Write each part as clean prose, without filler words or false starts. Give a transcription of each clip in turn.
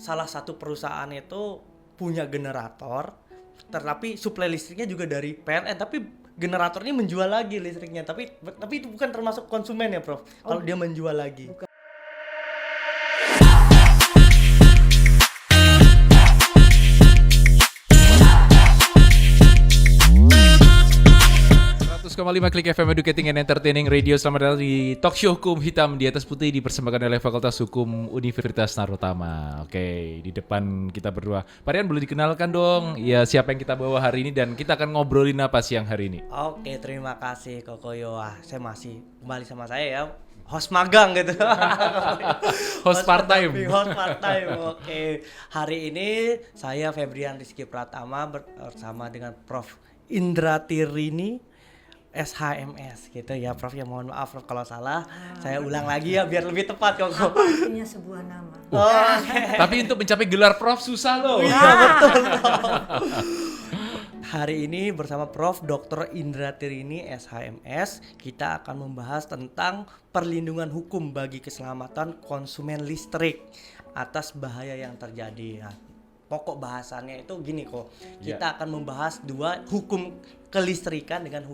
salah satu perusahaan itu punya generator, tapi suplai listriknya juga dari PLN, tapi generatornya menjual lagi listriknya, tapi itu bukan termasuk konsumen ya, Prof. Kalau dia menjual lagi. Bukan. 100,5 Klik FM Educating and Entertaining Radio. Selamat datang di Talk Show Hukum Hitam di Atas Putih, dipersembahkan oleh Fakultas Hukum Universitas Narotama. Oke, di depan kita berdua. Pak Rian, boleh dikenalkan dong ya siapa yang kita bawa hari ini dan kita akan ngobrolin apa siang hari ini? Oke, terima kasih Kokoyo. Saya masih kembali sama saya ya, host magang gitu. Host part-time. Host part-time. Oke. Hari ini saya Febrian Rizky Pratama bersama dengan Prof Indra Tirini SHMS gitu ya, Prof. Ya mohon maaf Prof kalau salah. Saya ulang lagi ya biar lebih tepat kok. Apa artinya sebuah nama? Tapi untuk mencapai gelar Prof susah loh. Iya betul. Hari ini bersama Prof. Dr. Indra Tirini SHMS kita akan membahas tentang perlindungan hukum bagi keselamatan konsumen listrik atas bahaya yang terjadi. Nah, pokok bahasannya itu gini kok. Kita akan membahas dua hukum kelistrikan dengan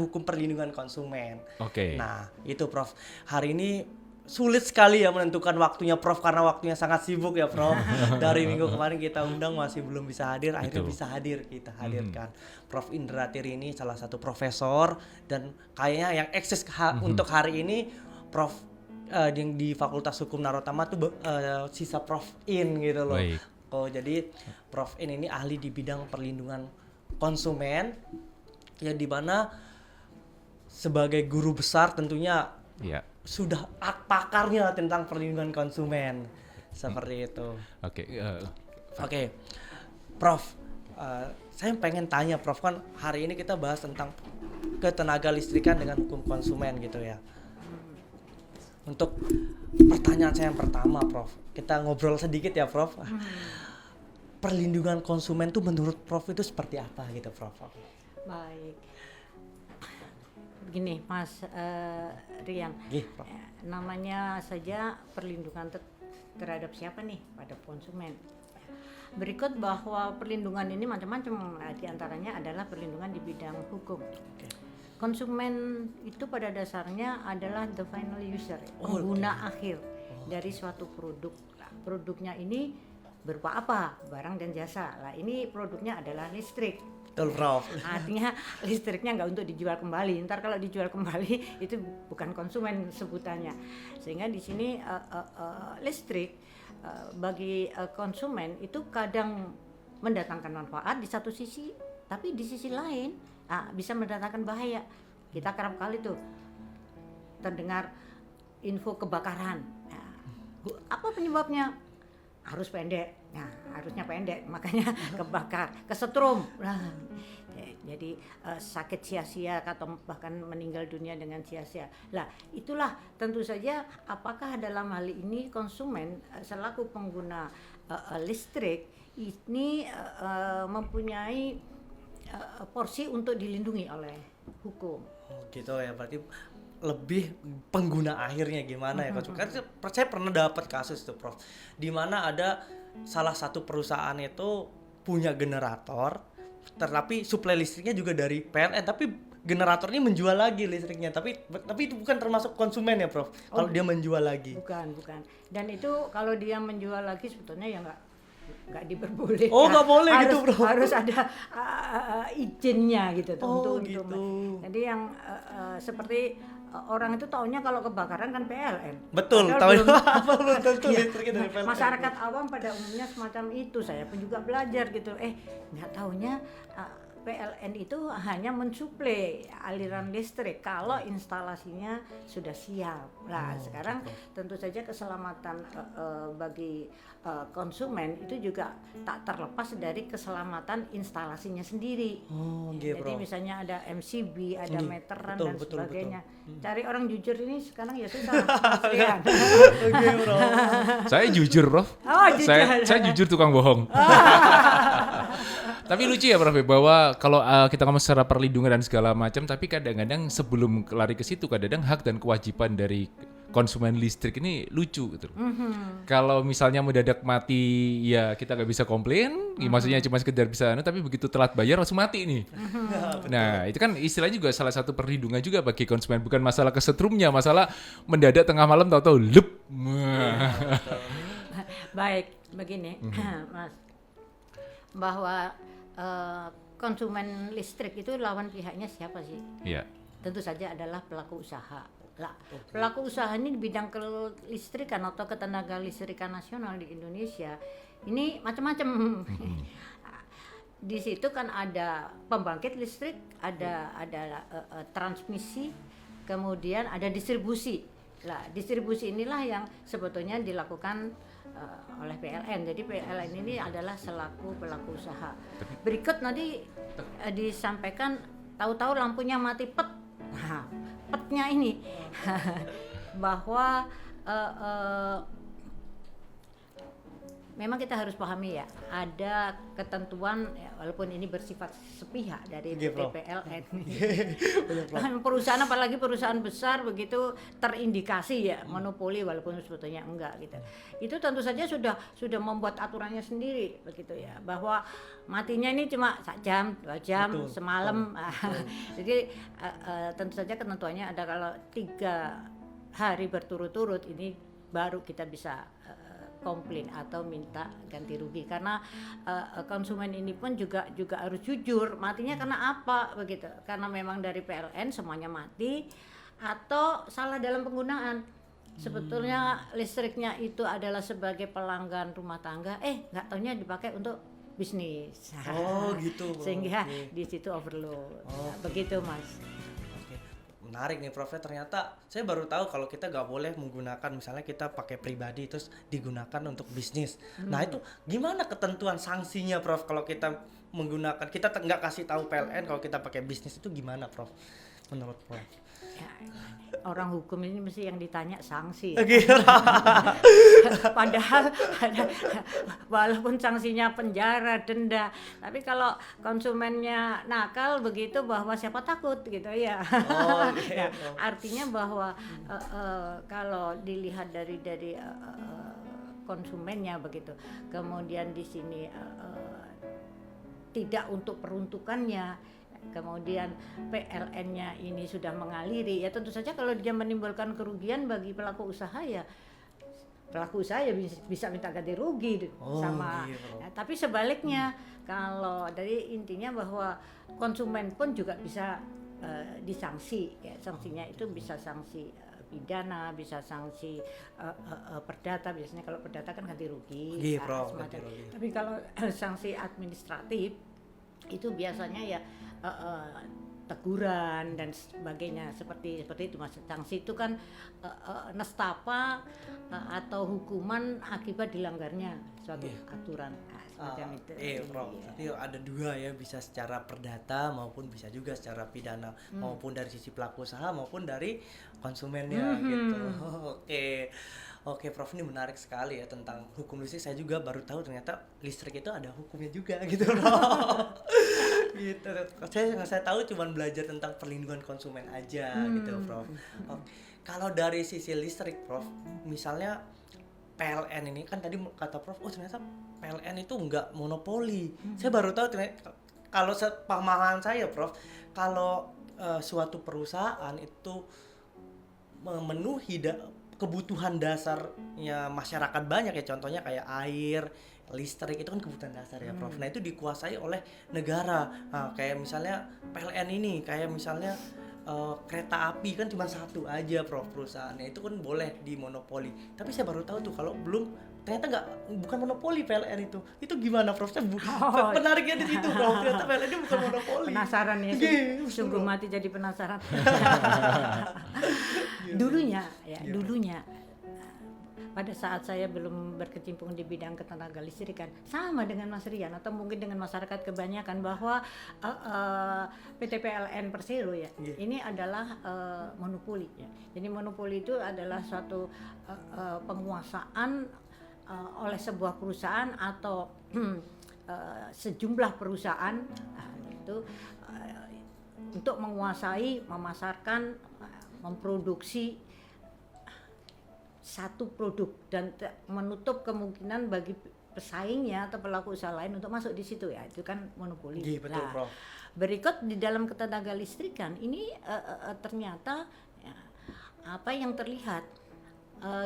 hukum perlindungan konsumen. Oke. Nah, itu Prof. Hari ini sulit sekali ya menentukan waktunya Prof karena waktunya sangat sibuk ya Prof. Dari minggu kemarin kita undang masih belum bisa hadir, akhirnya bisa hadir, kita hadirkan. Prof Indra Tirini salah satu profesor dan kayaknya yang eksis untuk hari ini Prof yang di Fakultas Hukum Narotama tuh sisa Prof In gitu loh. Baik. Oh, jadi Prof In ini ahli di bidang perlindungan konsumen. Ya di mana sebagai guru besar tentunya sudah pakarnya tentang perlindungan konsumen seperti itu. Oke, Prof, saya pengen tanya Prof, kan hari ini kita bahas tentang ketenaga listrikan dengan hukum konsumen gitu ya. Untuk pertanyaan saya yang pertama Prof, kita ngobrol sedikit ya Prof. Perlindungan konsumen tuh menurut Prof itu seperti apa gitu Prof? Baik. Begini Mas Rian, namanya saja perlindungan terhadap siapa nih? Pada konsumen. Berikut bahwa perlindungan ini macam-macam, di antaranya adalah perlindungan di bidang hukum. Konsumen itu pada dasarnya adalah the final user, pengguna akhir dari suatu produk. Nah, produknya ini berupa apa? Barang dan jasa. Lah ini produknya adalah listrik. Betul, Prof. Artinya listriknya nggak untuk dijual kembali. Ntar kalau dijual kembali itu bukan konsumen sebutannya. Sehingga di sini listrik bagi konsumen itu kadang mendatangkan manfaat di satu sisi, tapi di sisi lain bisa mendatangkan bahaya. Kita kerap kali tuh terdengar info kebakaran. Nah, apa penyebabnya? Arus pendek. Nah, arusnya pendek, makanya kebakar, kesetrum. Nah, jadi sakit sia-sia atau bahkan meninggal dunia dengan sia-sia. Lah, itulah tentu saja apakah dalam hal ini konsumen selaku pengguna listrik ini mempunyai porsi untuk dilindungi oleh hukum. Oh, gitu ya, berarti lebih pengguna akhirnya gimana ya Coach? Kan saya pernah dapat kasus tuh Prof, di mana ada salah satu perusahaan itu punya generator, tapi suplai listriknya juga dari PLN, tapi generatornya menjual lagi listriknya, tapi itu bukan termasuk konsumen ya Prof, kalau dia menjual lagi. Bukan. Dan itu kalau dia menjual lagi sebetulnya ya nggak diperbolehkan. Oh, nggak boleh gitu Bro. Harus ada izinnya gitu Oh, untuk gitu. Jadi yang seperti orang itu taunya kalau kebakaran kan PLN. Betul, tahu apa belum tentu listriknya dari PLN. Masyarakat awam pada umumnya semacam itu. Saya pun juga belajar gitu. Nggak taunya PLN itu hanya mensuplai aliran listrik kalau instalasinya sudah siap. Nah, sekarang tentu saja keselamatan bagi konsumen itu juga tak terlepas dari keselamatan instalasinya sendiri. Jadi misalnya ada MCB, ada meteran dan sebagainya. Cari orang jujur ini sekarang ya susah. Oke, Bro. Saya jujur, Prof. Saya jujur tukang bohong. Tapi lucu ya Prof, bahwa kalau kita ngomong secara perlindungan dan segala macam, tapi kadang-kadang sebelum lari ke situ, kadang-kadang hak dan kewajiban dari konsumen listrik ini lucu gitu. Kalau misalnya mendadak mati ya kita nggak bisa komplain, maksudnya cuma sekedar bisa, tapi begitu telat bayar langsung mati nih. Nah itu kan istilahnya juga salah satu perlindungan juga bagi konsumen, bukan masalah kesetrumnya, masalah mendadak tengah malam tahu-tahu lep. Baik, begini Mas, bahwa konsumen listrik itu lawan pihaknya siapa sih? Iya. Tentu saja adalah pelaku usaha. Lah, pelaku usaha ini di bidang kelistrikan atau ketenaga listrikan nasional di Indonesia ini macam-macam. Di situ kan ada pembangkit listrik, ada transmisi, kemudian ada distribusi. Lah, distribusi inilah yang sebetulnya dilakukan oleh PLN. Jadi PLN ini adalah selaku pelaku usaha. Berikut nanti disampaikan tahu-tahu lampunya mati pet. Nah, petnya ini bahwa memang kita harus pahami ya, ada ketentuan ya, walaupun ini bersifat sepihak dari PLN. Perusahaan apalagi perusahaan besar begitu terindikasi ya monopoli, walaupun sebetulnya enggak gitu. Itu tentu saja sudah membuat aturannya sendiri begitu ya, bahwa matinya ini cuma 1 jam, 2 jam, semalam. Jadi tentu saja ketentuannya ada kalau 3 hari berturut-turut ini baru kita bisa komplain atau minta ganti rugi, karena konsumen ini pun juga harus jujur matinya karena apa begitu, karena memang dari PLN semuanya mati atau salah dalam penggunaan. Sebetulnya listriknya itu adalah sebagai pelanggan rumah tangga, nggak taunya dipakai untuk bisnis. Gitu. Sehingga di situ overload. Begitu Mas. Menarik nih Prof, ternyata saya baru tahu kalau kita nggak boleh menggunakan, misalnya kita pakai pribadi terus digunakan untuk bisnis. Nah itu gimana ketentuan sanksinya Prof kalau kita menggunakan, kita nggak kasih tahu PLN kalau kita pakai bisnis, itu gimana Prof menurut Prof? Ya, orang hukum ini mesti yang ditanya sanksi. Padahal walaupun sanksinya penjara, denda, tapi kalau konsumennya nakal begitu, bahwa siapa takut gitu ya. Nah, artinya bahwa kalau dilihat dari konsumennya begitu, kemudian di sini tidak untuk peruntukannya, kemudian PLN-nya ini sudah mengaliri, ya tentu saja kalau dia menimbulkan kerugian bagi pelaku usaha ya pelaku usaha ya bisa minta ganti rugi sama. Nah, tapi sebaliknya kalau dari intinya bahwa konsumen pun juga bisa disanksi, ya sanksinya itu bisa sanksi pidana, bisa sanksi perdata. Biasanya kalau perdata kan ganti rugi, ganti rugi. Tapi kalau sanksi administratif itu biasanya ya teguran dan sebagainya, seperti itu Mas. Sanksi itu kan nestapa atau hukuman akibat dilanggarnya suatu aturan. Semacam itu. Berarti ada 2 ya, bisa secara perdata maupun bisa juga secara pidana, maupun dari sisi pelaku usaha maupun dari konsumennya gitu. Oke Prof, ini menarik sekali ya tentang hukum listrik. Saya juga baru tahu ternyata listrik itu ada hukumnya juga gitu loh. Gitu. Saya tahu cuma belajar tentang perlindungan konsumen aja gitu Prof. Kalau dari sisi listrik Prof, misalnya PLN ini kan tadi kata Prof, ternyata PLN itu enggak monopoli. Saya baru tahu ternyata, kalau sepemahaman saya Prof, kalau suatu perusahaan itu memenuhi kebutuhan dasarnya masyarakat banyak ya, contohnya kayak air, listrik, itu kan kebutuhan dasar ya Prof. Nah itu dikuasai oleh negara. Nah, kayak misalnya PLN ini, kayak misalnya kereta api kan cuma 1 aja Prof perusahaannya, itu kan boleh dimonopoli. Tapi saya baru tahu tuh kalau ternyata bukan monopoli PLN itu gimana Prof? Penariknya di situ Prof, ternyata PLN ini bukan monopoli. Penasaran ya, sungguh mati jadi penasaran. Dulunya pada saat saya belum berkecimpung di bidang ketenaga listrikan, sama dengan Mas Rian atau mungkin dengan masyarakat kebanyakan, bahwa PT PLN Persero ya, ini adalah monopoli ya. Jadi monopoli itu adalah suatu penguasaan oleh sebuah perusahaan atau sejumlah perusahaan itu untuk menguasai, memasarkan, memproduksi satu produk dan menutup kemungkinan bagi pesaingnya atau pelaku usaha lain untuk masuk di situ ya, itu kan monopoli. Iya, betul, Nah, Prof. berikut di dalam ketenaga listrikan ini ternyata ya, apa yang terlihat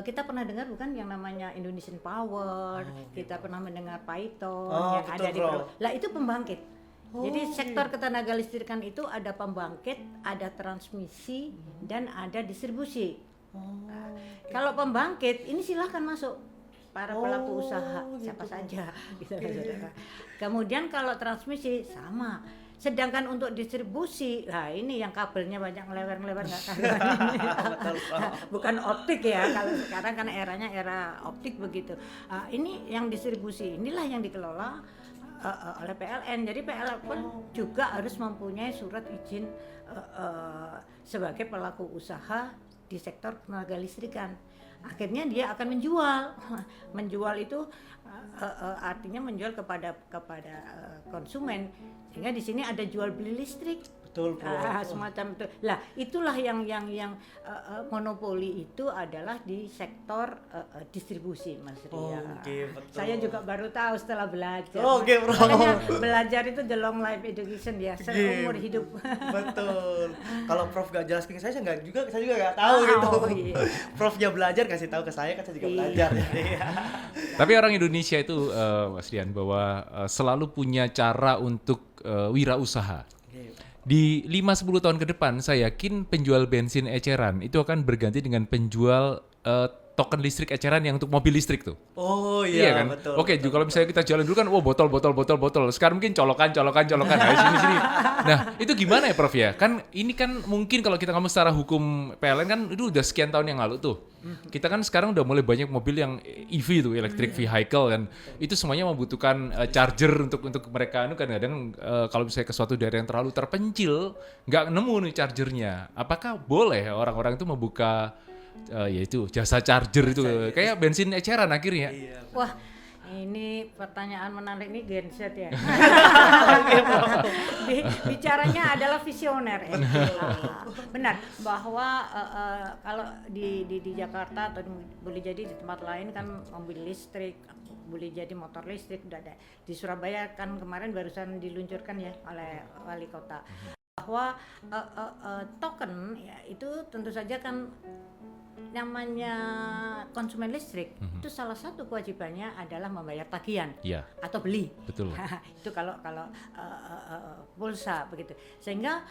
kita pernah dengar bukan yang namanya Indonesian Power, kita pernah mendengar Python yang betul, ada di Bro. lah itu pembangkit. Jadi sektor ketenaga listrikan itu ada pembangkit, ada transmisi dan ada distribusi. Nah, kalau pembangkit ini silahkan masuk para pelaku usaha siapa saja gitu, saudara. Kemudian kalau transmisi sama. Sedangkan untuk distribusi, nah ini yang kabelnya banyak ngelewer-ngelewer nggak karuan. Bukan optik ya, kalau sekarang kan eranya era optik begitu. Ini yang distribusi, inilah yang dikelola oleh PLN. Jadi PLN pun juga harus mempunyai surat izin sebagai pelaku usaha di sektor tenaga listrikan. Akhirnya dia akan menjual itu artinya menjual kepada konsumen, sehingga di sini ada jual beli listrik. Betul, Bro. Semacam itu. Lah, itulah yang monopoli itu adalah di sektor distribusi, Mas Ria. Betul. Saya juga baru tahu setelah belajar. Bro. Makanya belajar itu the long life education ya, seumur hidup. Betul. Kalau Prof gak jelaskan ke saya juga gak tahu gitu. Iya. Profnya belajar kasih tahu ke saya, kan saya juga belajar. Tapi orang Indonesia itu Mas Dian bahwa selalu punya cara untuk wirausaha. Di 5-10 tahun ke depan saya yakin penjual bensin eceran itu akan berganti dengan penjual token listrik eceran yang untuk mobil listrik tuh. Oh iya, kan? betul. Oke, kalau misalnya kita jalan dulu kan botol. Sekarang mungkin colokan. Nah, sini. Nah, itu gimana ya Prof ya? Kan ini kan mungkin kalau kita ngomong secara hukum PLN kan itu udah sekian tahun yang lalu tuh. Kita kan sekarang udah mulai banyak mobil yang EV tuh, electric vehicle, dan itu semuanya membutuhkan charger untuk mereka. Itu kadang-kadang kalau misalnya ke suatu daerah yang terlalu terpencil, nggak nemu nih chargernya. Apakah boleh orang-orang itu membuka yaitu jasa charger itu kayak bensin eceran akhirnya? Iya. Wah, ini pertanyaan menarik nih genset ya. Bicaranya adalah visioner. Benar bahwa kalau di Jakarta atau boleh jadi di tempat lain kan mobil listrik, boleh jadi motor listrik udah ada. Di Surabaya kan kemarin barusan diluncurkan ya oleh wali kota. Bahwa token ya itu tentu saja kan namanya konsumen listrik itu salah satu kewajibannya adalah membayar tagihan atau beli. Betul. Itu kalau pulsa begitu. Sehingga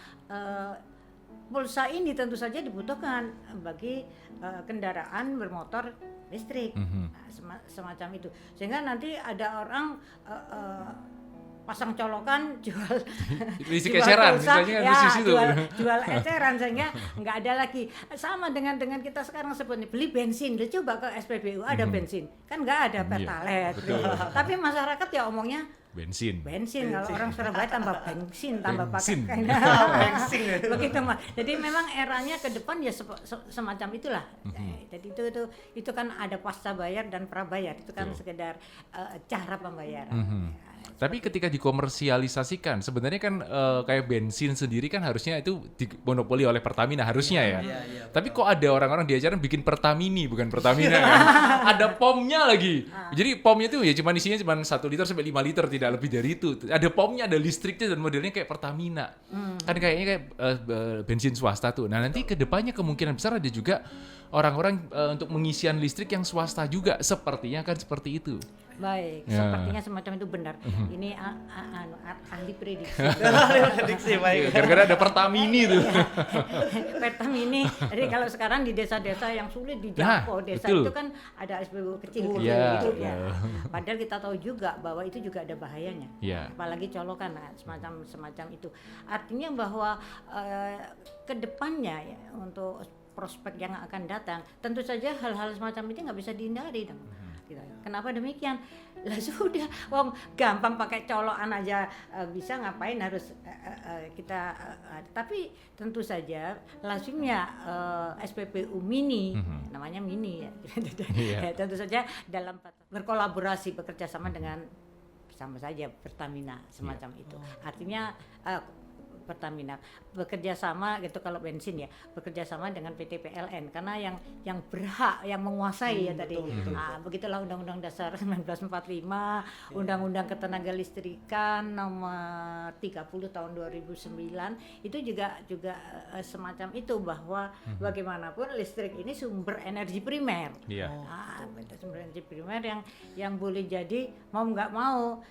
pulsa ini tentu saja dibutuhkan bagi kendaraan bermotor listrik. Nah, semacam itu. Sehingga nanti ada orang pasang colokan jual listrik eceran misalnya ya, bisnis itu jual eceran sehingga nggak ada lagi sama dengan kita sekarang sebutnya beli bensin. Coba ke SPBU ada bensin kan nggak ada pertalite tapi masyarakat ya omongnya bensin. Kalau orang Surabaya tambah bensin pakai bensin begitu mah. Jadi memang eranya ke depan ya semacam itulah. Jadi itu kan ada pasca bayar dan prabayar, itu kan sekedar cara pembayaran. Tapi ketika dikomersialisasikan, sebenarnya kan kayak bensin sendiri kan harusnya itu dimonopoli oleh Pertamina harusnya ya. Tapi kok ada orang-orang di acara bikin Pertamini bukan Pertamina kan? Ada pomnya lagi. Jadi pomnya itu ya cuma isinya cuma 1 liter sampai 5 liter, tidak lebih dari itu. Ada pomnya, ada listriknya dan modelnya kayak Pertamina. Kan kayaknya kayak bensin swasta tuh. Nah nanti kedepannya kemungkinan besar ada juga orang-orang untuk mengisian listrik yang swasta juga, sepertinya kan seperti itu. Baik, sepertinya semacam itu benar. Ini ahli prediksi. Prediksi baik. Gara-gara ada Pertamini tuh. Pertamini. Jadi kalau sekarang di desa-desa yang sulit dijangkau, desa betul. itu kan ada SPBU kecil Iya, gitu ya. Padahal kita tahu juga bahwa itu juga ada bahayanya. Apalagi colokan semacam itu. Artinya bahwa kedepannya ya, untuk prospek yang akan datang, tentu saja hal-hal semacam ini nggak bisa dihindari dong. Kenapa demikian? Lah sudah, wong gampang pakai colokan aja bisa, ngapain harus kita tapi tentu saja lazimnya SPBU mini, namanya mini ya. Ya, tentu saja dalam berkolaborasi bekerja sama dengan sama saja Pertamina semacam itu. Artinya Pertamina bekerja sama gitu kalau bensin ya, bekerja sama dengan PT PLN karena yang berhak, yang menguasai ya tadi. Begitulah Undang-Undang Dasar 1945, Undang-Undang Ketenagalistrikan nomor 30 tahun 2009 itu juga semacam itu, bahwa bagaimanapun listrik ini sumber energi primer. Sumber energi primer yang boleh jadi mau nggak mau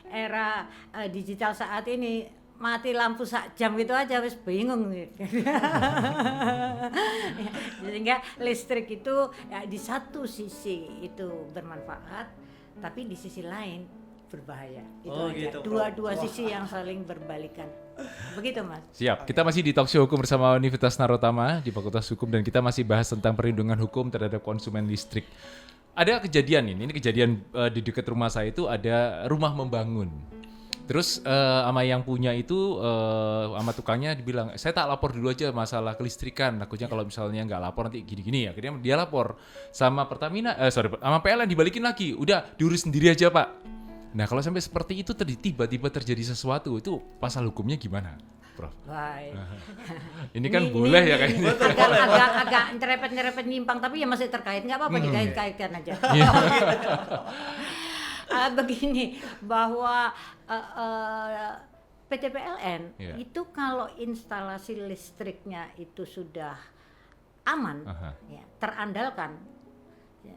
era digital saat ini mati lampu sak jam gitu aja wis bingung sehingga listrik itu ya, di satu sisi itu bermanfaat tapi di sisi lain berbahaya. Itu aja. Gitu, Dua sisi yang saling berbalikan. Begitu Mas. Siap, kita masih di Talk Show Hukum bersama Universitas Narotama di Fakultas Hukum dan kita masih bahas tentang perlindungan hukum terhadap konsumen listrik. Ada kejadian ini kejadian di dekat rumah saya itu ada rumah membangun. Terus sama yang punya itu sama tukangnya dibilang, saya tak lapor dulu aja masalah kelistrikan. Takutnya kalau misalnya nggak lapor nanti gini-gini ya. Akhirnya dia lapor sama Pertamina, sama PLN dibalikin lagi. Udah diurus sendiri aja Pak. Nah kalau sampai seperti itu tiba-tiba terjadi sesuatu itu pasal hukumnya gimana, Prof? Baik. Ini kan boleh ya kayaknya. Agak nyerepet nyimpang tapi ya masih terkait, nggak apa-apa dikait-kaitkan aja. Begini, bahwa PT PLN itu kalau instalasi listriknya itu sudah aman, ya, terandalkan, ya,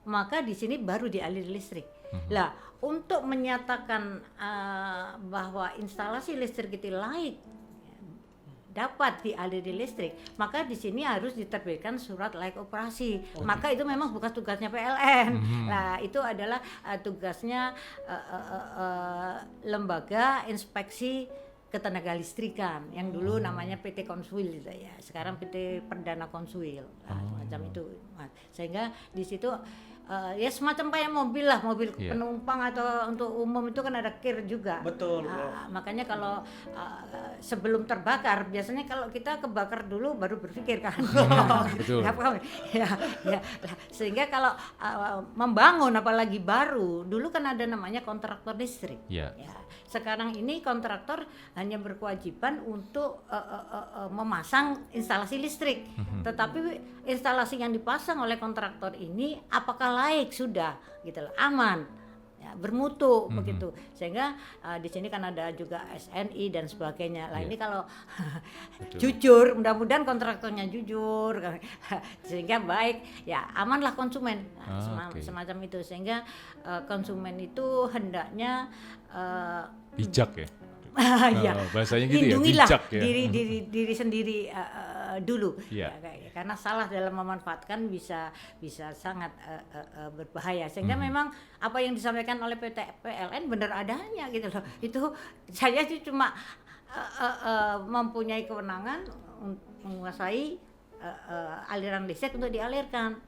maka di sini baru dialiri listrik. Lah, untuk menyatakan bahwa instalasi listrik itu layak dapat dialiri listrik, maka di sini harus diterbitkan surat layak operasi. Maka itu memang bukan tugasnya PLN. Nah, itu adalah tugasnya lembaga inspeksi ketenagalistrikan yang dulu namanya PT Konsuil gitu ya. Sekarang PT Perdana Konsuil. Macam itu. Sehingga di situ ya semacam kayak mobil lah, mobil penumpang atau untuk umum itu kan ada kir juga. Betul. Makanya kalau sebelum terbakar, biasanya kalau kita kebakar dulu baru berpikir kan. Betul. ya. Sehingga kalau membangun apalagi baru, dulu kan ada namanya kontraktor listrik. Ya. Sekarang ini kontraktor hanya berkewajiban untuk memasang instalasi listrik. Tetapi instalasi yang dipasang oleh kontraktor ini apakah layak sudah gitu loh, aman, ya, bermutu begitu. Sehingga di sini kan ada juga SNI dan sebagainya. Lah ini kalau jujur, mudah-mudahan kontraktornya jujur sehingga baik, ya amanlah konsumen. Semacam itu, sehingga konsumen itu hendaknya bijak ya. Ya, bahasanya gitu lindungilah ya, bijak ya. diri sendiri dulu, karena salah dalam memanfaatkan bisa sangat berbahaya. Sehingga memang apa yang disampaikan oleh PT PLN benar adanya gitu loh. Itu saya sih cuma mempunyai kewenangan menguasai aliran listrik untuk dialirkan.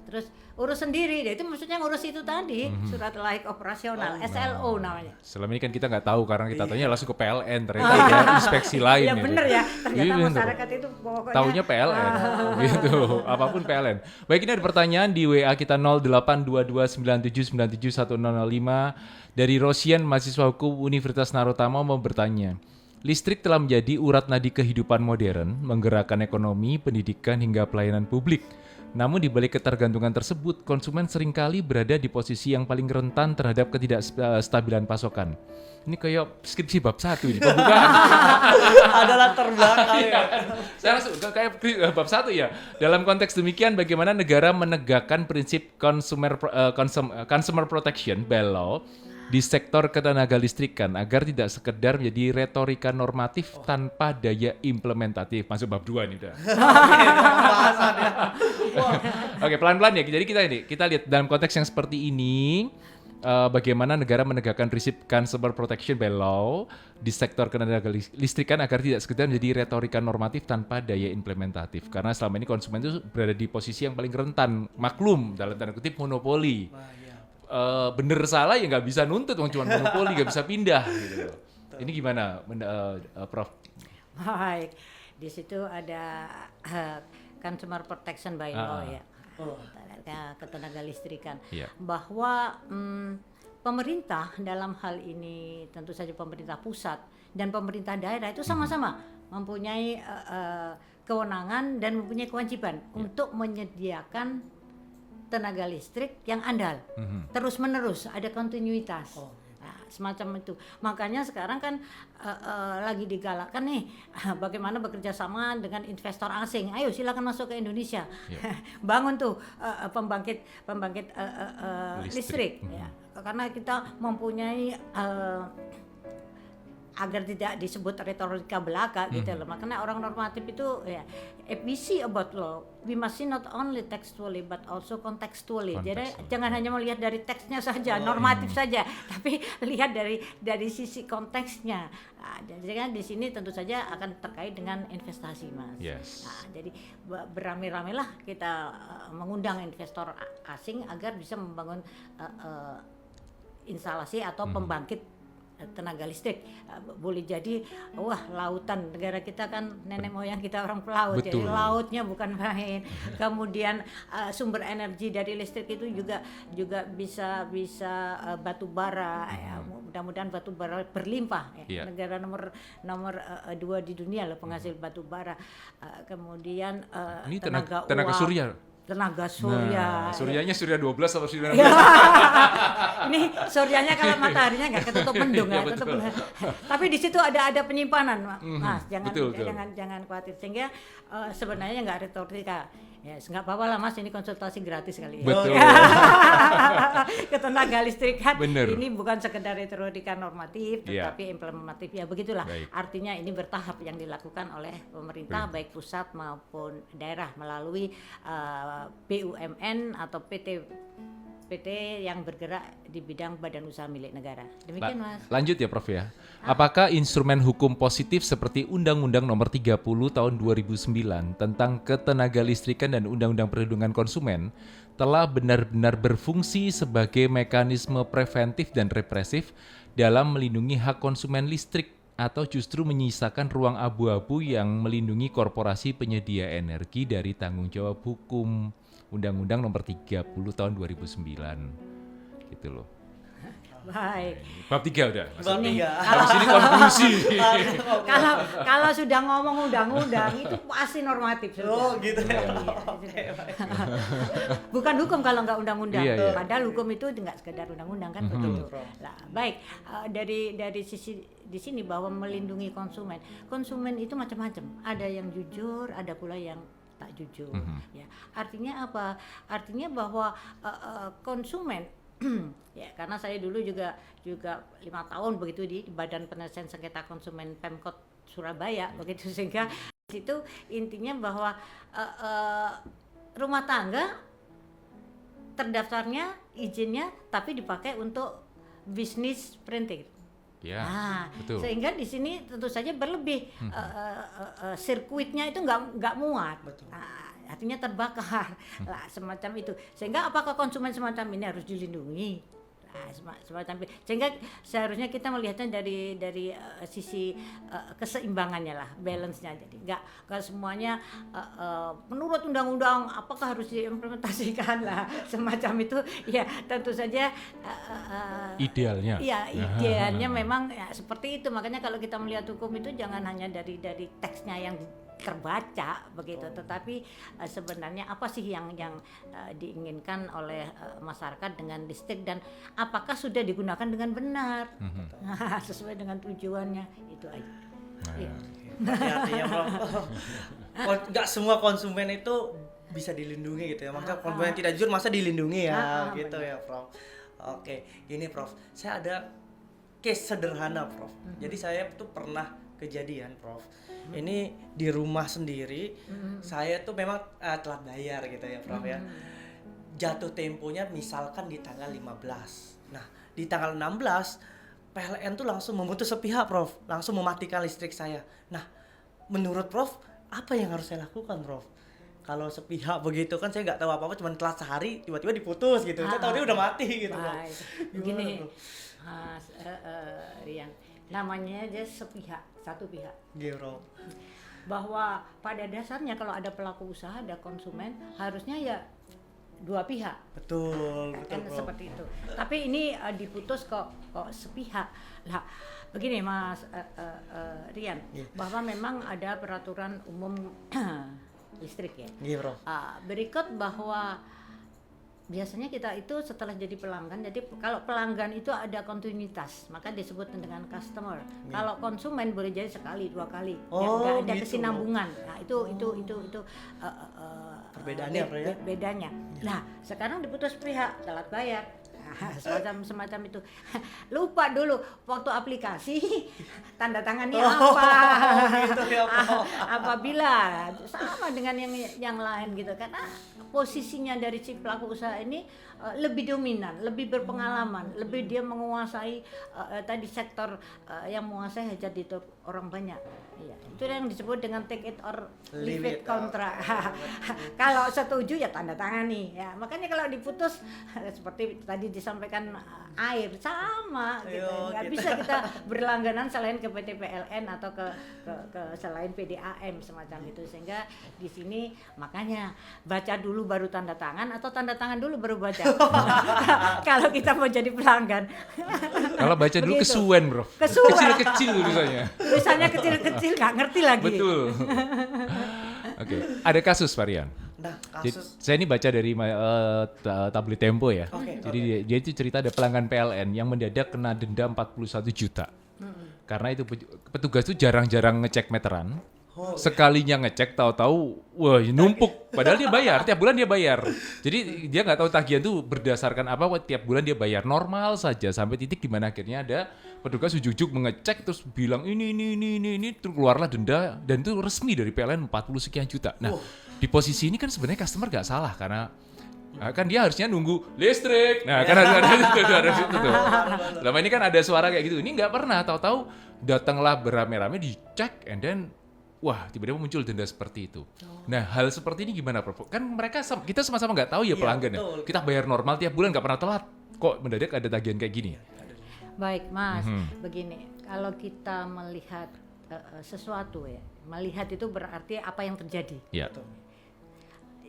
Terus urus sendiri, itu maksudnya ngurus itu tadi, surat layak operasional, SLO namanya. Selama ini kan kita nggak tahu, karena kita tanya langsung ke PLN, ternyata ada inspeksi lain. Ya gitu. bener ya, ternyata masyarakat itu pokoknya taunya PLN, gitu, apapun PLN. Baik, ini ada pertanyaan di WA kita 082297971005 dari Rosian, mahasiswa hukum Universitas Narotama mau bertanya. Listrik telah menjadi urat nadi kehidupan modern, menggerakkan ekonomi, pendidikan hingga pelayanan publik. Namun di balik ketergantungan tersebut, konsumen seringkali berada di posisi yang paling rentan terhadap ketidakstabilan pasokan. Ini kayak skripsi bab 1 ini, pembukaan. Adalah terbelakang ya. Saya langsung kayak bab 1 ya. Dalam konteks demikian, bagaimana negara menegakkan prinsip consumer protection by law di sektor ketenagalistrikan agar tidak sekedar menjadi retorika normatif tanpa daya implementatif. Masuk bab 2 nih udah. Oke, pelan-pelan ya. Jadi kita lihat dalam konteks yang seperti ini, bagaimana negara menegakkan prinsip consumer protection by law di sektor ketenagalistrikan agar tidak sekedar menjadi retorika normatif tanpa daya implementatif. Karena selama ini konsumen itu berada di posisi yang paling rentan, maklum dalam tanda kutip monopoli. Bener salah ya nggak bisa nuntut, cuma monopoli nggak bisa pindah gitu. Ini gimana, Prof? Baik, di situ ada consumer protection by law ya, ketenagalistrikan, bahwa pemerintah dalam hal ini tentu saja pemerintah pusat dan pemerintah daerah itu sama-sama mempunyai kewenangan dan mempunyai kewajiban untuk menyediakan tenaga listrik yang andal, terus-menerus ada kontinuitas. Nah, semacam itu. Makanya sekarang kan lagi digalakkan nih bagaimana bekerja sama dengan investor asing. Ayo silakan masuk ke Indonesia. Bangun tuh pembangkit listrik. Ya. Karena kita mempunyai agar tidak disebut retorika belaka gitu loh. Makanya orang normatif itu ya, if we see about law, we must see not only textually but also contextually. Jadi jangan hanya melihat dari teksnya saja, normatif saja, tapi lihat dari sisi konteksnya. Nah, jadi kan di sini tentu saja akan terkait dengan investasi, Mas. Yes. Nah, jadi beramai-ramailah kita mengundang investor asing agar bisa membangun instalasi atau pembangkit tenaga listrik. Boleh jadi lautan, negara kita kan nenek moyang kita orang pelaut. Betul. Jadi lautnya bukan main. Kemudian sumber energi dari listrik itu juga bisa batu bara ya. Mudah-mudahan batu bara berlimpah ya. Negara nomor 2 di dunia loh penghasil batu bara. Kemudian ini tenaga surya. Tenaga surya. Nah, suryanya surya 12 atau surya 16? Ini suryanya kalau mataharinya nggak ketutup mendung ya, tapi di situ ada penyimpanan, Mas. Jangan khawatir. Sehingga sebenarnya nggak retorika. Ya, nggak apa-apa lah, Mas. Ini konsultasi gratis kali ya. Betul. Ketenaga listrikan Bener. ini bukan sekedar retorika normatif, tetapi implementatif. Ya begitulah. Baik. Artinya ini bertahap yang dilakukan oleh pemerintah baik pusat maupun daerah melalui BUMN atau PT yang bergerak di bidang badan usaha milik negara. Demikian, Mas. Lanjut ya, Prof ya. Apakah instrumen hukum positif seperti Undang-Undang Nomor 30 Tahun 2009 tentang ketenaga listrikan dan Undang-Undang Perlindungan Konsumen telah benar-benar berfungsi sebagai mekanisme preventif dan represif dalam melindungi hak konsumen listrik, atau justru menyisakan ruang abu-abu yang melindungi korporasi penyedia energi dari tanggung jawab hukum Undang-Undang Nomor 30 Tahun 2009 gitu loh. Baik. Bab 3 udah. Bab 3. Habis ini konklusi. Kalau sudah ngomong undang-undang itu pasti normatif. Oh gitu ya. Bukan hukum kalau nggak undang-undang. Iya. Padahal hukum itu nggak sekedar undang-undang kan begitu. Nah, baik, dari sisi di sini bahwa melindungi konsumen itu macam-macam. Ada yang jujur, ada pula yang tak jujur. Ya, artinya apa? Artinya bahwa konsumen ya, karena saya dulu juga 5 tahun begitu di Badan Penyelesaian Sengketa Konsumen Pemkot Surabaya begitu, sehingga itu intinya bahwa rumah tangga terdaftarnya izinnya tapi dipakai untuk bisnis printing. Ya, betul. Sehingga di sini tentu saja berlebih sirkuitnya itu nggak muat. Betul. Artinya terbakar lah, semacam itu. Sehingga apakah konsumen semacam ini harus dilindungi? Semacam itu. Sehingga seharusnya kita melihatnya dari sisi keseimbangannya lah, balance-nya. Jadi nggak semuanya menurut undang-undang apakah harus diimplementasikan lah, semacam itu. Ya tentu saja idealnya. Iya, idealnya memang ya, seperti itu. Makanya kalau kita melihat hukum itu jangan hanya dari teksnya yang terbaca begitu, tetapi sebenarnya apa sih yang diinginkan oleh masyarakat dengan listrik dan apakah sudah digunakan dengan benar sesuai dengan tujuannya, itu aja. Artinya nggak semua konsumen itu bisa dilindungi gitu ya, maka konsumen tidak jujur masa dilindungi ya gitu ya, Prof. Oke, gini Prof, saya ada case sederhana, Prof. Jadi saya tuh pernah kejadian, Prof. Ini di rumah sendiri, saya tuh memang telat bayar gitu ya, Prof ya. Jatuh temponya misalkan di tanggal 15. Nah, di tanggal 16 PLN tuh langsung memutus sepihak, Prof. Langsung mematikan listrik saya. Nah, menurut Prof, apa yang harus saya lakukan, Prof? Kalau sepihak begitu kan saya nggak tahu apa-apa, cuma telat sehari tiba-tiba diputus gitu. Saya tahu dia udah mati gitu, Prof. Begini, Rian, namanya aja sepihak, satu pihak. Gero. Bahwa pada dasarnya kalau ada pelaku usaha, ada konsumen, harusnya ya dua pihak. Betul, Kan Prof. seperti itu. Tapi ini diputus kok sepihak. Lah, begini Mas Rian, bahwa memang ada peraturan umum listrik ya. Iya, Prof. Berikut bahwa biasanya kita itu setelah jadi pelanggan, jadi kalau pelanggan itu ada kontinuitas, maka disebut dengan customer. Kalau konsumen boleh jadi sekali, 2 kali, nggak ada gitu. kesinambungan. Nah itu Perbedaannya apa ya? bedanya. Nah sekarang diputus pihak telat bayar. Semacam itu. Lupa dulu waktu aplikasi tanda tangannya apa. Gitu ya, Prof. Apabila sama dengan yang lain gitu, karena posisinya dari si pelaku usaha ini lebih dominan, lebih berpengalaman, lebih dia menguasai tadi sektor yang menguasai hajat hidup orang banyak. Iya, itu yang disebut dengan take it or leave it kontrak. Kalau setuju ya tanda tangani ya. Makanya kalau diputus seperti tadi disampaikan air sama gitu. Nggak bisa kita berlangganan selain ke PT PLN atau ke selain PDAM semacam itu, sehingga di sini makanya baca dulu baru tanda tangan atau tanda tangan dulu baru baca. Kalau kita mau jadi pelanggan. Kalau baca dulu Begitu. kesuwen, Bro. Kesuwen. Kecil-kecil tulisannya. Tulisannya kecil-kecil nggak ngerti lagi. Betul. Oke, ada kasus varian. Nah, Jadi, kasus saya ini baca dari tablet Tempo ya. Oke, Jadi dia itu cerita ada pelanggan PLN yang mendadak kena denda 41 juta. Karena itu petugas itu jarang-jarang ngecek meteran. Sekalinya ngecek tahu-tahu wah numpuk, padahal dia bayar tiap bulan dia bayar. Jadi dia nggak tahu tagihan tuh berdasarkan apa, tiap bulan dia bayar normal saja sampai titik di mana akhirnya ada petugas ujuk-ujuk mengecek terus bilang ini terus keluarlah denda dan itu resmi dari PLN 40 sekian juta. Nah, di posisi ini kan sebenarnya customer nggak salah karena kan dia harusnya nunggu listrik. Nah, kan ada itu tuh. Selama ini kan ada suara kayak gitu. Ini nggak pernah, tahu-tahu datanglah beramai-ramai dicek and then wah, tiba-tiba muncul denda seperti itu. Nah, hal seperti ini gimana, Prof? Kan mereka kita sama-sama nggak tahu ya pelanggan ya. Kita bayar normal tiap bulan nggak pernah telat. Kok mendadak ada tagihan kayak gini? Baik, Mas. Begini, kalau kita melihat sesuatu ya, melihat itu berarti apa yang terjadi. Ya.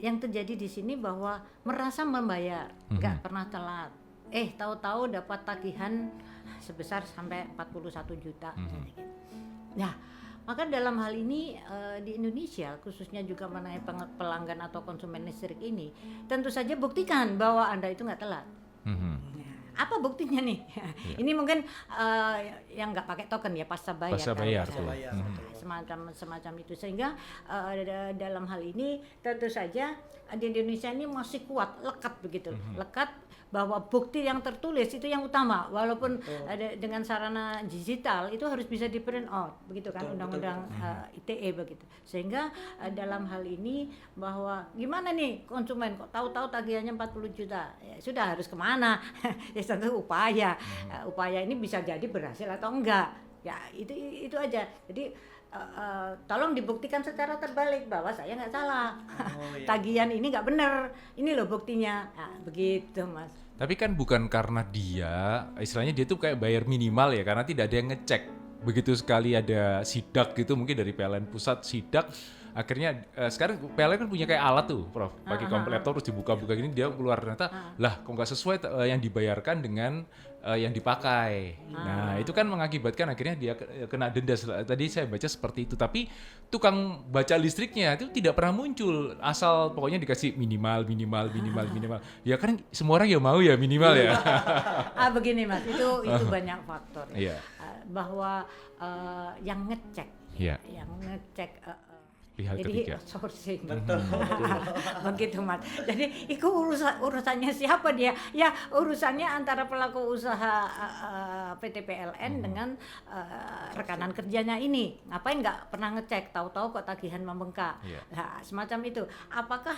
Yang terjadi di sini bahwa merasa membayar, nggak pernah telat. Tahu-tahu dapat tagihan sebesar sampai 41 juta. Nah, maka dalam hal ini di Indonesia khususnya juga mengenai pelanggan atau konsumen listrik ini, tentu saja buktikan bahwa Anda itu nggak telat. Apa buktinya nih? Ini mungkin yang nggak pakai token ya, pasca bayar. Pasca bayar tuh. Semacam itu, sehingga dalam hal ini tentu saja di Indonesia ini masih kuat, lekat begitu, lekat bahwa bukti yang tertulis itu yang utama, walaupun dengan sarana digital itu harus bisa di print out begitu kan, undang-undang ITE begitu, sehingga dalam hal ini bahwa gimana nih konsumen kok tahu-tahu tagihannya 40 juta ya sudah harus kemana. Ya tentu upaya ini bisa jadi berhasil atau enggak ya, itu aja. Jadi tolong dibuktikan secara terbalik bahwa saya nggak salah. Tagihan ini nggak benar, ini loh buktinya. Nah, begitu Mas. Tapi kan bukan karena dia, istilahnya dia tuh kayak bayar minimal ya, karena tidak ada yang ngecek. Begitu sekali ada sidak gitu, mungkin dari PLN pusat sidak, akhirnya sekarang PLN kan punya kayak alat tuh, Prof. Pakai laptop terus dibuka-buka gini, dia keluar ternyata, lah kok nggak sesuai yang dibayarkan dengan yang dipakai. Nah, itu kan mengakibatkan akhirnya dia kena denda. Tadi saya baca seperti itu, tapi tukang baca listriknya itu tidak pernah muncul. Asal pokoknya dikasih minimal. Ya kan semua orang ya mau ya minimal ya. Begini Mas, itu banyak faktor ya. Yeah. Bahwa yang ngecek, Pihak jadi ketiga. outsourcing. Begitu Mas. Jadi itu urusannya siapa dia? Ya urusannya antara pelaku usaha PT PLN dengan rekanan kerjanya ini. Ngapain nggak pernah ngecek? Tahu-tahu kok tagihan membengkak. Nah, semacam itu. Apakah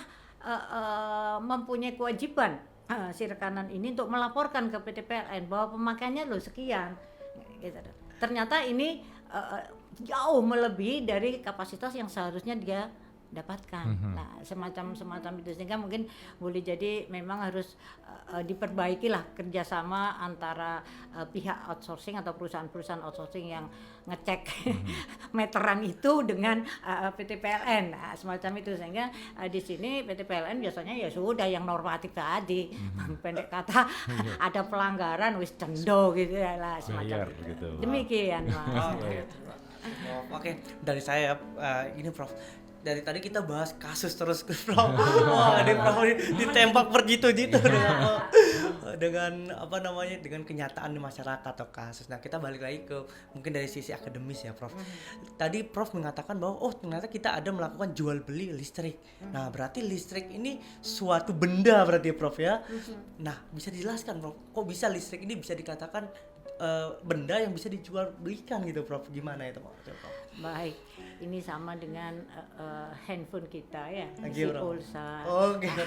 mempunyai kewajiban si rekanan ini untuk melaporkan ke PT PLN bahwa pemakaiannya loh sekian? Gitu. Ternyata ini jauh melebihi dari kapasitas yang seharusnya dia dapatkan. Nah, semacam itu, sehingga mungkin boleh jadi memang harus diperbaikilah kerjasama antara pihak outsourcing atau perusahaan-perusahaan outsourcing yang ngecek meteran itu dengan PT PLN. Nah, semacam itu, sehingga di sini PT PLN biasanya ya sudah yang normatif tadi, pendek kata ada pelanggaran wis cendo gitu ya lah, semacam itu. Gitu. Demikian Mas. Oke, dari saya ini Prof. Dari tadi kita bahas kasus terus Prof. Wah, ini Prof ditembak berjitu-jitu dengan apa namanya, dengan kenyataan di masyarakat atau kasus. Nah, kita balik lagi ke mungkin dari sisi akademis ya Prof. Tadi Prof mengatakan bahwa ternyata kita ada melakukan jual beli listrik. Nah, berarti listrik ini suatu benda berarti Prof ya. Nah, bisa dijelaskan Prof, kok bisa listrik ini bisa dikatakan benda yang bisa dijual belikan gitu Prof? Gimana itu Prof? Baik, ini sama dengan handphone kita ya, Lagi, isi pulsa. Gitu.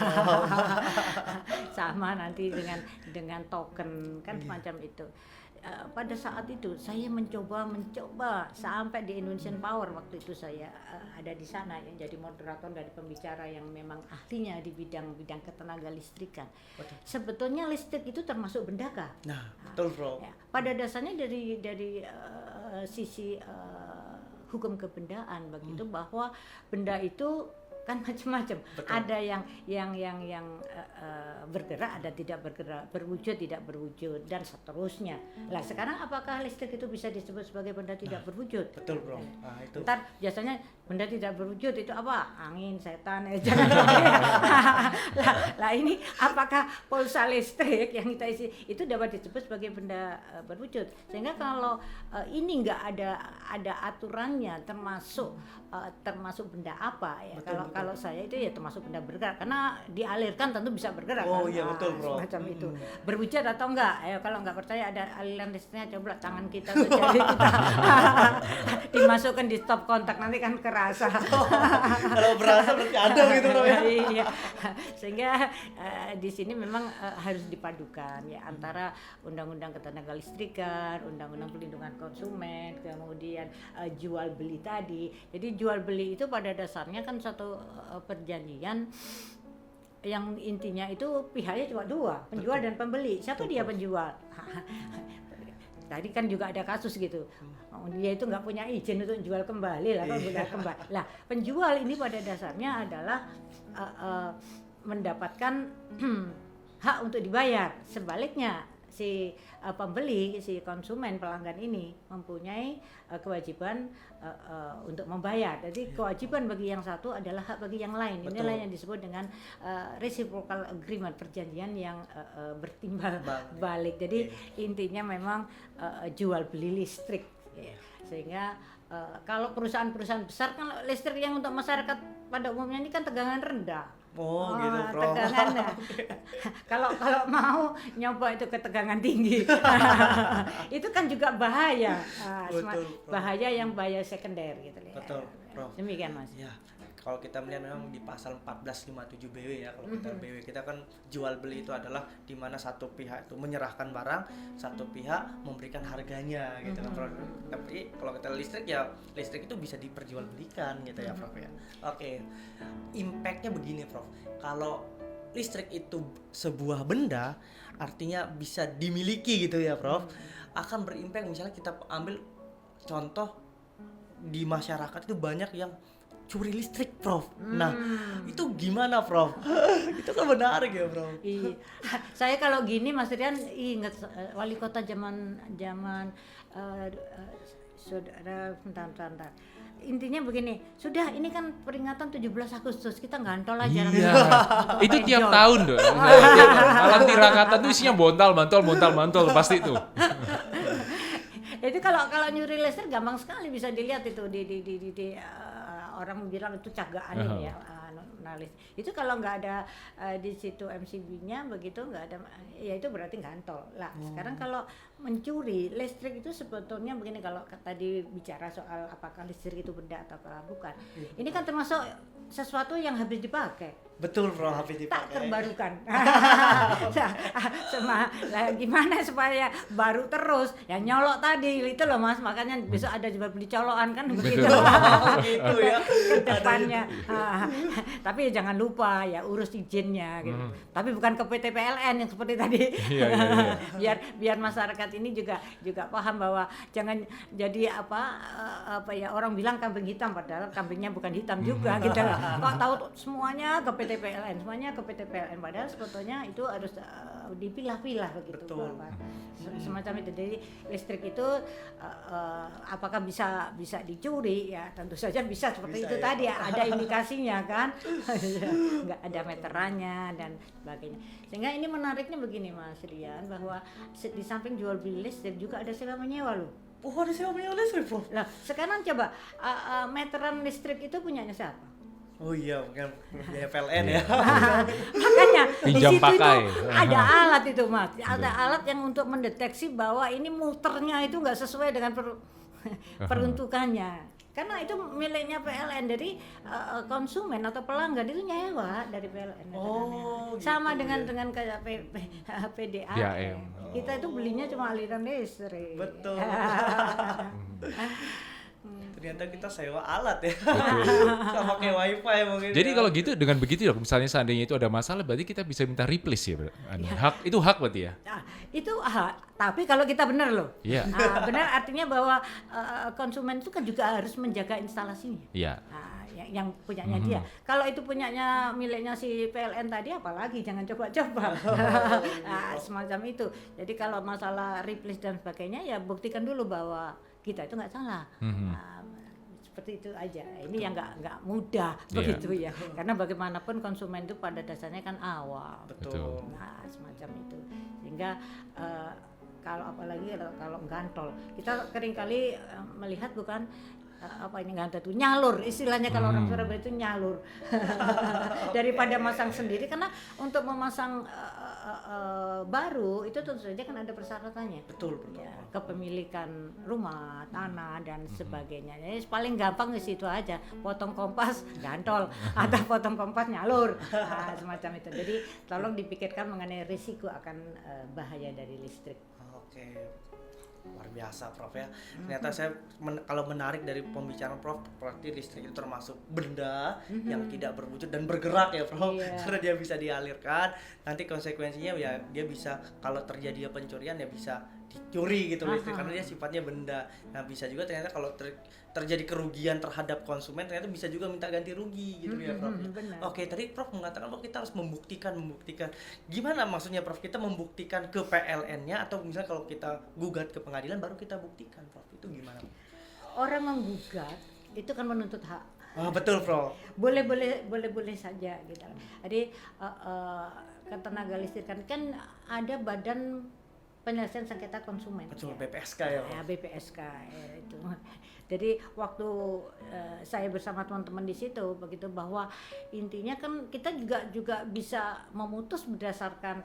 Sama nanti dengan token kan semacam itu. Pada saat itu saya mencoba sampai di Indonesian Power, waktu itu saya ada di sana yang jadi moderator dari pembicara yang memang ahlinya di bidang ketenaga listrikan. Sebetulnya listrik itu termasuk benda kah? Nah, betul Bro. Ya, pada dasarnya dari sisi hukum kebendaan begitu, bahwa benda itu kan macam-macam. Ada yang bergerak, ada tidak bergerak, berwujud, tidak berwujud, dan seterusnya. Lah sekarang apakah listrik itu bisa disebut sebagai benda tidak berwujud? Betul Bro. Itu. Ntar biasanya benda tidak berwujud itu apa? Angin, setan, jangan. lah ini apakah pulsa listrik yang kita isi itu dapat disebut sebagai benda berwujud? Sehingga kalau ini nggak ada aturannya, termasuk benda apa ya? Betul. Kalau saya itu ya termasuk benda bergerak, karena dialirkan tentu bisa bergerak. Iya betul Bro. Semacam itu. Berwujud atau enggak? Ayo, kalau enggak percaya ada aliran listriknya, coba tangan kita atau jari kita dimasukkan di stop kontak, nanti kan kerasa. Kalau berasa berarti ada gitu Bro ya. Iya. Sehingga di sini memang harus dipadukan ya antara undang-undang ketenaga listrikan, undang-undang pelindungan konsumen, kemudian jual beli tadi. Jadi jual beli itu pada dasarnya kan suatu perjanjian yang intinya itu pihaknya cuma dua, penjual dan pembeli. Siapa dia penjual? Tadi kan juga ada kasus gitu, dia itu nggak punya izin untuk jual kembali lah, kembali. Lah penjual ini pada dasarnya adalah mendapatkan hak untuk dibayar. Sebaliknya si pembeli, si konsumen, pelanggan ini mempunyai kewajiban untuk membayar. Jadi kewajiban bagi yang satu adalah hak bagi yang lain. Inilah yang disebut dengan reciprocal agreement, perjanjian yang bertimbal balik. Jadi intinya memang jual beli listrik. Sehingga kalau perusahaan-perusahaan besar kan listrik yang untuk masyarakat pada umumnya ini kan tegangan rendah. Gitu Bro. Tegangannya. Kalau mau nyoba itu ke tegangan tinggi, itu kan juga bahaya. Bahaya yang bahaya sekunder gitu ya. Betul, Bro. Demikian Mas. Ya. Kalau kita melihat memang di pasal 1457 BW ya, kalau kita BW kita kan jual beli itu adalah di mana satu pihak itu menyerahkan barang, satu pihak memberikan harganya gitu kan Prof. Tapi kalau kita listrik ya listrik itu bisa diperjualbelikan gitu ya Prof ya. Oke. Impactnya begini Prof. Kalau listrik itu sebuah benda artinya bisa dimiliki gitu ya Prof. Akan berimpact, misalnya kita ambil contoh di masyarakat itu banyak yang curi listrik Prof. Nah itu gimana Prof? Itu kan menarik ya Prof. Iya. Saya kalau gini Mas Rian ingat wali kota zaman saudara bentar. Intinya begini, sudah ini kan peringatan 17 Agustus, kita ngantol aja. Iya. Itu tiap tahun tuh. Malam tirakatan tuh isinya bontal pasti tuh. Itu kalau nyuri listrik gampang sekali bisa dilihat itu di orang bilang itu cagaan ya, jurnalis. Itu kalau nggak ada di situ MCB-nya begitu, nggak ada, ya itu berarti gantol. Lah sekarang kalau mencuri listrik itu sebetulnya begini, kalau tadi bicara soal apakah listrik itu benda atau bukan. Ini kan termasuk sesuatu yang habis dipakai. Betul bro, habis dipakai. Tak terbarukan. Lah gimana supaya baru terus? Ya nyolok tadi itu loh Mas, makanya besok ada juga beli colokan kan begitu. Gitu ya. Ke depannya. Tapi jangan lupa ya urus izinnya gitu. Tapi bukan ke PT PLN yang seperti tadi. Biar masyarakat ini juga paham bahwa jangan jadi apa ya, orang bilang kambing hitam padahal kambingnya bukan hitam juga gitu loh. Kok tahu semuanya ke PT PLN, semuanya ke PT PLN, padahal sebetulnya itu harus dipilah-pilah begitu. Betul. Semacam itu. Jadi listrik itu apakah bisa dicuri? Ya tentu saja bisa, seperti Bisa, itu ya. tadi ada indikasinya kan. Nggak ada meterannya dan sebagainya. Sehingga ini menariknya begini Mas Rian, bahwa di samping jual beli listrik juga ada sewa menyewa loh. Oh, ada sewa menyewa listrik bro. Lah sekarang coba meteran listrik itu punyanya siapa? Oh iya, bukan biaya PLN ya. Makanya di Pinjam situ pakai. itu ada alat itu Mas, ada alat yang untuk mendeteksi bahwa ini muternya itu nggak sesuai dengan peruntukannya. Karena itu miliknya PLN, jadi konsumen atau pelanggan itu nyewa dari PLN. Oh, sama gitu, dengan kayak PDAM. PDAM. Kita itu belinya cuma aliran listrik. Betul. Ternyata kita sewa alat ya. Sama kayak wifi mungkin. Jadi ya. kalau gitu, dengan begitu ya, misalnya seandainya itu ada masalah, berarti kita bisa minta replace ya, Bro? Itu hak berarti ya? Nah, itu tapi kalau kita benar loh. Iya. Benar artinya bahwa konsumen itu kan juga harus menjaga instalasinya. Iya. Nah, yang punyanya dia. Kalau itu punyanya miliknya si PLN tadi, apalagi jangan coba-coba. Nah, semacam itu. Jadi kalau masalah replace dan sebagainya, ya buktikan dulu bahwa kita itu nggak salah. Nah, seperti itu aja. Ini yang nggak mudah begitu ya. Karena bagaimanapun konsumen itu pada dasarnya kan awam. Betul. Nah, semacam itu. Sehingga kalau apalagi kalau gantol, kita seringkali melihat bukan apa ini gantol itu nyalur, istilahnya kalau orang Surabaya itu nyalur. Daripada masang sendiri, karena untuk memasang baru itu tentu saja kan ada persyaratannya. Betul. Ya, kepemilikan rumah, tanah dan sebagainya. Jadi paling gampang di situ aja, potong kompas gantol atau potong kompas nyalur. Nah, semacam itu. Jadi tolong dipikirkan mengenai risiko akan bahaya dari listrik. Oke. Luar biasa Prof ya. Ternyata saya kalau menarik dari pembicaraan Prof, berarti listrik itu termasuk benda yang tidak berwujud dan bergerak ya Prof. Iya. Karena dia bisa dialirkan, nanti konsekuensinya ya dia bisa, kalau terjadi pencurian ya bisa dicuri gitu listrik, karena dia sifatnya benda. Nah bisa juga ternyata kalau terjadi kerugian terhadap konsumen, ternyata bisa juga minta ganti rugi gitu ya Prof. Benar. Oke, tadi Prof mengatakan bahwa kita harus membuktikan. Gimana maksudnya Prof? Kita membuktikan ke PLN-nya atau misalnya kalau kita gugat ke pengadilan baru kita buktikan Prof? Itu gimana? Orang menggugat itu kan menuntut hak. Betul Prof. Boleh saja gitu. Jadi ketenaga listrikan kan ada badan penyelesaian sengketa konsumen. Betul, ya. BPSK ya Prof. Ya, BPSK ya, itu. Jadi waktu saya bersama teman-teman di situ begitu, bahwa intinya kan kita juga bisa memutus berdasarkan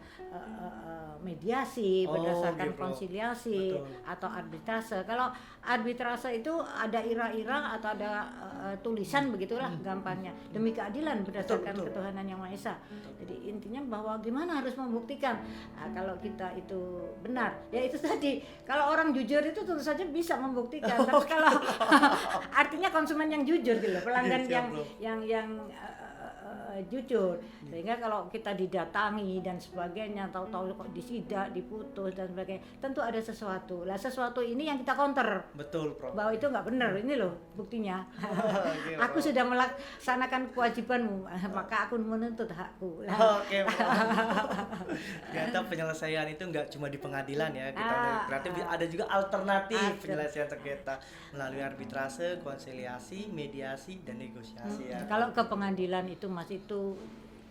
mediasi, berdasarkan gitu. konsiliasi. Betul. Atau arbitrase. Kalau arbitrase itu ada ira-ira atau ada tulisan begitulah gampangnya, demi keadilan berdasarkan Betul. ketuhanan yang Maha Esa. Jadi intinya bahwa gimana harus membuktikan. Nah, kalau kita itu benar, ya itu tadi, kalau orang jujur itu tentu saja bisa membuktikan. Tapi kalau artinya konsumen yang jujur gitu, pelanggan yang jujur. Sehingga kalau kita didatangi dan sebagainya, tahu-tahu kok disidak, diputus dan sebagainya, tentu ada sesuatu. Lah sesuatu ini yang kita counter. Betul Prof. Bahwa itu nggak benar, ini loh buktinya. Oke, Aku Prof. sudah melaksanakan kewajibanmu, maka aku menuntut hakku. Oke Prof. Ternyata penyelesaian itu nggak cuma di pengadilan ya, berarti ada juga alternatif penyelesaian sengketa melalui arbitrase, konsiliasi, mediasi dan negosiasi ya. Kalau ke pengadilan itu masih itu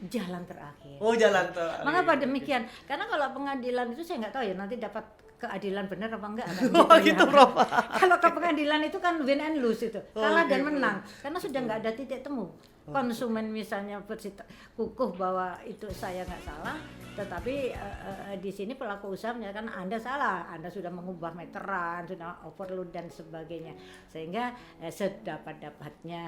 jalan terakhir. Oh, jalan terakhir. Mengapa demikian? Karena kalau pengadilan itu saya nggak tahu ya nanti dapat keadilan benar apa enggak. Oh gitu Prof. Kalau ke pengadilan itu kan win and lose itu, kalah dan menang, karena sudah nggak ada titik temu. konsumen misalnya kukuh bahwa itu saya nggak salah, tetapi di sini pelaku usaha menyatakan Anda salah, Anda sudah mengubah meteran, sudah overload dan sebagainya, sehingga sedapat-dapatnya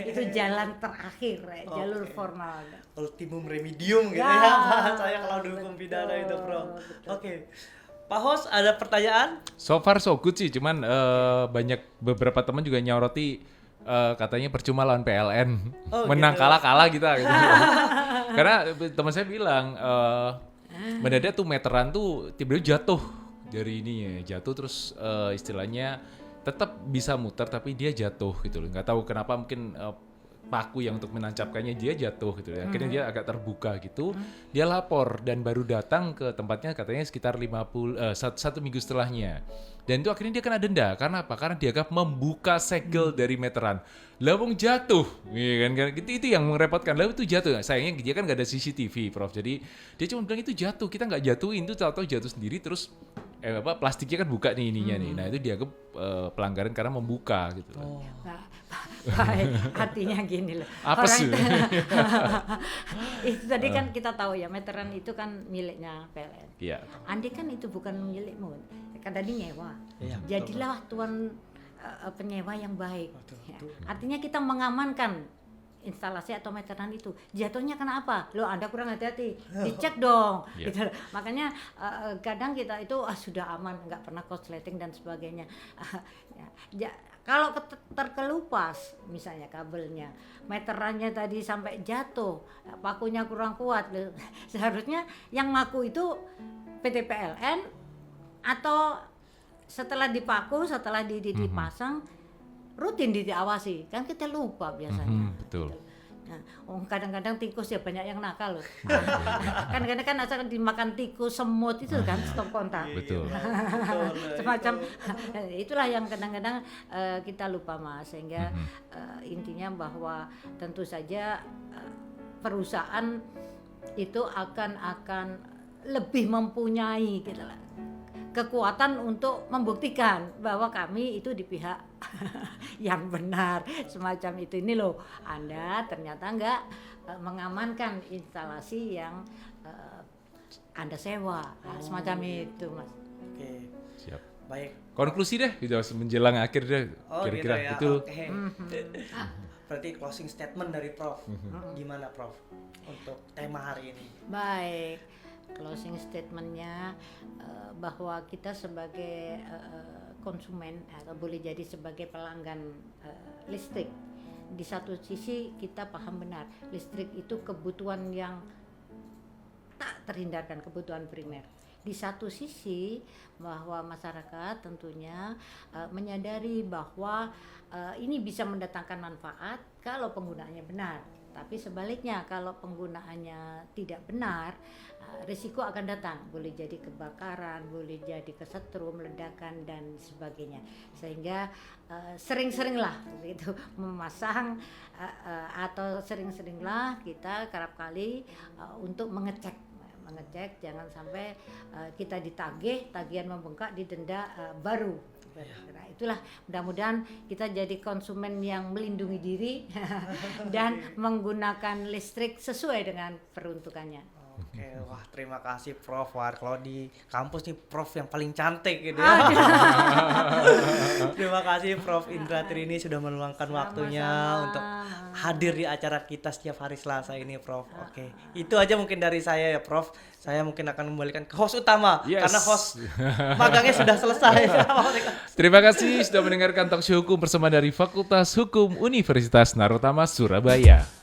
itu jalan terakhir, jalur formal. Ultimum remedium gitu ya bahasanya kalau di hukum pidana itu, Prof. Oke. Pak Hos, ada pertanyaan? So far so good sih, cuman beberapa teman juga nyoroti katanya percuma lawan PLN, menang gitu. kalah kita gitu. Karena teman saya bilang mendadak tuh meteran tuh tiba-tiba jatuh dari ini ya, jatuh terus istilahnya tetap bisa muter tapi dia jatuh gitu loh. Nggak tahu kenapa, mungkin paku yang untuk menancapkannya dia jatuh gitu ya. Akhirnya dia agak terbuka gitu. Dia lapor dan baru datang ke tempatnya katanya sekitar 1 minggu setelahnya. Dan itu akhirnya dia kena denda. Karena apa? Karena dianggap membuka segel dari meteran. Lawung jatuh, iya kan? Itu yang merepotkan. Lalu itu jatuh. Sayangnya dia kan nggak ada CCTV, Prof. Jadi dia cuma bilang itu jatuh. Kita nggak jatuhin, itu tahu-tahu jatuh sendiri. Terus plastiknya kan buka nih ininya nih. Nah itu dianggap pelanggaran karena membuka gitu. Baik, artinya gini loh. Apa sih? Itu tadi kan kita tahu ya, meteran itu kan miliknya PLN. Iya. Andai kan itu bukan milikmu, kan tadi nyewa. Iya, Jadilah tuan penyewa yang baik. Ya. betul. Artinya kita mengamankan instalasi atau meteran itu. Jatuhnya kenapa? Loh, Anda kurang hati-hati. Dicek dong. Yeah. Gitu. Makanya kadang kita itu sudah aman, nggak pernah korsleting dan sebagainya. Kalau terkelupas misalnya kabelnya, meterannya tadi sampai jatuh, pakunya kurang kuat, seharusnya yang ngaku itu PT PLN atau setelah dipaku, setelah dipasang rutin diawasi, kan kita lupa biasanya. Betul. Nah, kadang-kadang tikus ya banyak yang nakal loh. Kadang-kadang kan asal dimakan tikus, semut itu kan stop kontak. Betul. Semacam itulah yang kadang-kadang kita lupa, Mas, sehingga intinya bahwa tentu saja perusahaan itu akan lebih mempunyai gitu lah, kekuatan untuk membuktikan bahwa kami itu di pihak yang benar, semacam itu. Ini loh, Anda ternyata nggak mengamankan instalasi yang Anda sewa, semacam itu, Mas. Oke. Siap. Baik. Konklusi deh, gitu menjelang akhir deh, kira-kira gitu ya. itu. Oke. Berarti closing statement dari Prof. Gimana, Prof, untuk tema hari ini? Baik, closing statementnya bahwa kita sebagai konsumen atau boleh jadi sebagai pelanggan listrik, di satu sisi kita paham benar listrik itu kebutuhan yang tak terhindarkan, kebutuhan primer. Di satu sisi bahwa masyarakat tentunya menyadari bahwa ini bisa mendatangkan manfaat kalau penggunaannya benar. Tapi sebaliknya kalau penggunaannya tidak benar, risiko akan datang. Boleh jadi kebakaran, boleh jadi kesetrum, ledakan dan sebagainya. Sehingga sering-seringlah gitu memasang atau sering-seringlah kita kerap kali untuk mengecek, jangan sampai kita ditagih, tagihan membengkak, didenda baru. Nah, itulah, mudah-mudahan kita jadi konsumen yang melindungi diri dan menggunakan listrik sesuai dengan peruntukannya. Oke, wah terima kasih Prof. Wah, kalau di kampus nih Prof yang paling cantik gitu ya. Terima kasih Prof. Indra Trini sudah meluangkan waktunya untuk hadir di acara kita setiap hari Selasa ini, Prof. Oke, itu aja mungkin dari saya ya, Prof. Saya mungkin akan kembalikan ke host utama, karena host magangnya sudah selesai. Terima kasih sudah mendengarkan Talk Show Hukum bersama dari Fakultas Hukum Universitas Narotama Surabaya.